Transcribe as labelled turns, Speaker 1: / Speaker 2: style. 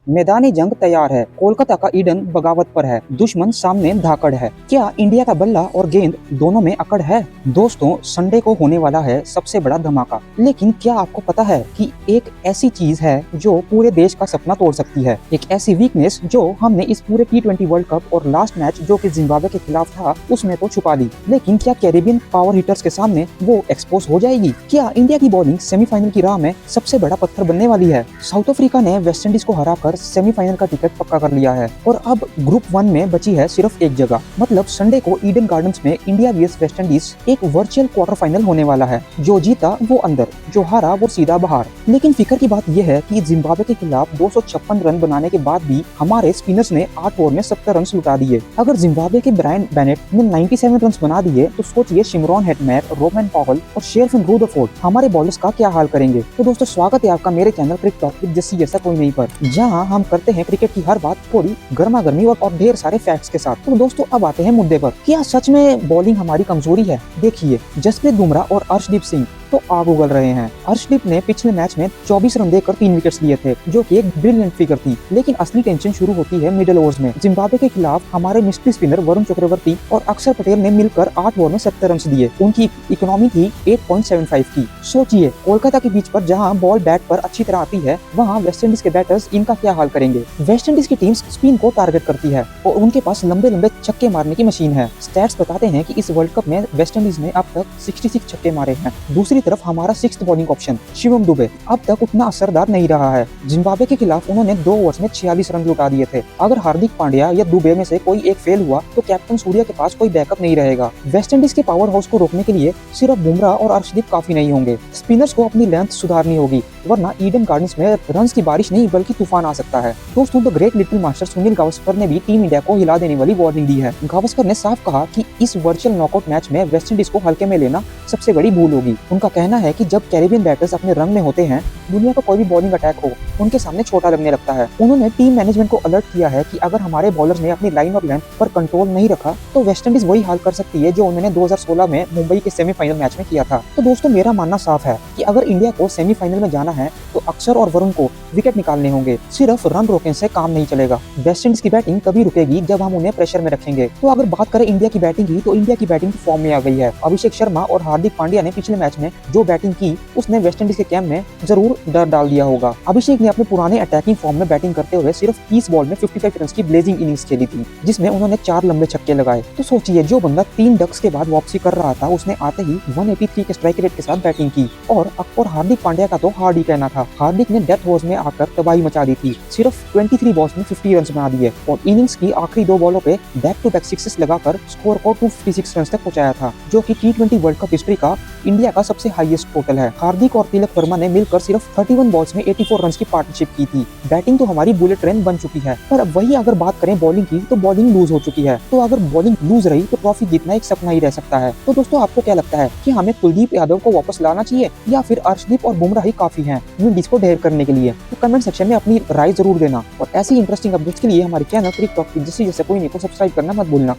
Speaker 1: मैदानी जंग तैयार है, कोलकाता का ईडन बगावत पर है, दुश्मन सामने धाकड़ है। क्या इंडिया का बल्ला और गेंद दोनों में अकड़ है? दोस्तों, संडे को होने वाला है सबसे बड़ा धमाका। लेकिन क्या आपको पता है कि एक ऐसी चीज है जो पूरे देश का सपना तोड़ सकती है, एक ऐसी वीकनेस जो हमने इस पूरे T20 वर्ल्ड कप और लास्ट मैच जो कि जिम्बाब्वे के खिलाफ था उसमें तो छुपा ली, लेकिन क्या कैरेबियन पावर हिटर्स के सामने वो एक्सपोज हो जाएगी? क्या इंडिया की बॉलिंग सेमीफाइनल की राह में सबसे बड़ा पत्थर बनने वाली है? साउथ अफ्रीका ने वेस्टइंडीज को हराकर सेमीफाइनल का टिकट पक्का कर लिया है और अब ग्रुप 1 में बची है सिर्फ एक जगह। मतलब संडे को ईडन गार्डन्स में इंडिया vs वेस्टइंडीज एक वर्चुअल क्वार्टर फाइनल होने वाला है। जो जीता वो अंदर, जो हारा वो सीधा बाहर। लेकिन फिक्र की बात यह है कि जिम्बाब्वे के खिलाफ 256 रन बनाने के बाद भी हमारे स्पिनर्स ने 8 ओवर में 70 रन लुटा दिए। अगर जिम्बाब्वे के ब्रायन बेनेट ने 97 रन बना दिए तो सोचिए शिमरॉन हेटमेयर, रोहमन पॉवल और शेरफिन रूदरफोर्ड हमारे बॉलर्स का क्या हाल करेंगे। तो दोस्तों, स्वागत है आपका मेरे channel cricket talk with Jassi जैसा कोई नहीं पर, जहां हम करते हैं क्रिकेट की हर बात थोड़ी गर्मा गर्मी और ढेर सारे फैक्ट्स के साथ। तो दोस्तों, अब आते हैं मुद्दे पर। क्या सच में बॉलिंग हमारी कमजोरी है? देखिए, जसप्रीत बुमराह और अर्शदीप सिंह तो आग उगल रहे हैं। अर्शदीप ने पिछले मैच में 24 रन देकर 3 विकेट्स लिए थे, जो कि एक ब्रिलियंट फिगर थी। लेकिन असली टेंशन शुरू होती है मिडिल ओवर्स में। जिम्बाब्वे के खिलाफ हमारे मिस्ट्री स्पिनर वरुण चक्रवर्ती और अक्षर पटेल ने मिलकर 8 ओवर में 70 रन दिए। उनकी इकोनॉमी थी 8.75 की। सोचिए, कोलकाता के बीच पर जहां बॉल बैट पर अच्छी तरह आती है, वहां वेस्टइंडीज के बैटर्स इनका क्या हाल करेंगे? वेस्टइंडीज की टीम स्पिन को टारगेट करती है और उनके पास लंबे लंबे छक्के मारने की मशीन है। स्टैट्स बताते हैं कि इस वर्ल्ड कप में वेस्टइंडीज ने अब तक 66 छक्के मारे हैं। दूसरी तरफ हमारा बॉलिंग ऑप्शन शिवम दुबे अब तक उतना असरदार नहीं रहा है। जिम्बाब्वे के खिलाफ उन्होंने 2 ओवर्स में 46 रन लुटा दिए थे। अगर हार्दिक पांड्या या दुबे में से कोई एक फेल हुआ तो कैप्टन सूर्या के पास कोई बैकअप नहीं रहेगा। वेस्टइंडीज के पावर हाउस को रोकने के लिए सिर्फ बुमराह और अर्शदीप काफी नहीं होंगे। स्पिनर्स को अपनी लेंथ सुधारनी होगी, वरना ईडन गार्डन्स में रन्स की बारिश नहीं बल्कि तूफान आ सकता है। दोस्तों, the great little master Sunil Gavaskar ने भी टीम इंडिया को हिला देने वाली वार्निंग दी है। गावस्कर ने साफ कहा कि इस वर्चुअल नॉकआउट मैच में वेस्टइंडीज को हल्के में लेना सबसे बड़ी भूल होगी। उनका कहना है कि जब कैरेबियन बैटर्स अपने रंग में होते हैं, दुनिया का कोई भी बॉलिंग अटैक हो उनके सामने छोटा लगने लगता है। उन्होंने टीम मैनेजमेंट को अलर्ट किया है कि अगर हमारे बॉलर्स ने अपनी लाइन और लेंथ पर कंट्रोल नहीं रखा तो वेस्टइंडीज वही हाल कर सकती है जो उन्होंने 2016 में मुंबई के सेमीफाइनल मैच में किया था। तो दोस्तों, मेरा मानना साफ है कि अगर इंडिया को सेमीफाइनल में जाना है तो अक्षर और वरुण को विकेट निकालने होंगे। सिर्फ रन रोकने से काम नहीं चलेगा। वेस्टइंडीज की बैटिंग तभी रुकेगी जब हम उन्हें प्रेशर में रखेंगे। तो अगर बात करें इंडिया की बैटिंग की, तो इंडिया की बैटिंग फॉर्म में आ गई है। अभिषेक शर्मा और हार्दिक पांड्या ने पिछले मैच में जो बैटिंग की उसने वेस्टइंडीज के कैंप में जरूर डर डाल दिया होगा। अभिषेक ने अपने पुराने अटैकिंग फॉर्म में बैटिंग करते हुए सिर्फ 30 बॉल में 55 रन की ब्लेजिंग इनिंग्स खेली थी, जिसमें उन्होंने 4 लंबे छक्के लगाए। तो सोचिए, जो बंदा 3 डक्स के बाद वापसी कर रहा था, उसने आते ही 183 के स्ट्राइक रेट के साथ बैटिंग की। और हार्दिक पांड्या का तो हार्ड ही कहना था। हार्दिक ने डेथ ओवर्स में आकर तबाही मचा दी थी। सिर्फ 23 बॉल्स में 50 रन बना दिए और इनिंग्स की आखिरी 2 बॉलों पे बैक टू बैक सिक्सेस लगाकर स्कोर को 256 रन तक पहुंचाया था, जो कि T20 वर्ल्ड कप हिस्ट्री का इंडिया का सबसे हाईएस्ट टोटल है। हार्दिक और तिलक वर्मा ने मिलकर सिर्फ 31 बॉल्स में 84 रन की पार्टनरशिप की थी। बैटिंग तो हमारी बुलेट ट्रेन बन चुकी है, पर वही अगर बात करें बॉलिंग की, तो बॉलिंग लूज हो चुकी है। तो अगर बॉलिंग लूज रही तो ट्रॉफी जीतना एक सपना ही रह सकता है। तो दोस्तों, आपको क्या लगता है कि हमें कुलदीप यादव को वापस लाना चाहिए या फिर अर्शदीप और बुमराह ही काफी हैं विंडीज को ढेर करने के लिए? तो कमेंट सेक्शन में अपनी राय जरूर देना और ऐसी इंटरेस्टिंग अपडेट्स के लिए हमारे channel cricket talk with Jassi जैसे कोई नहीं को सब्सक्राइब करना मत भूलना।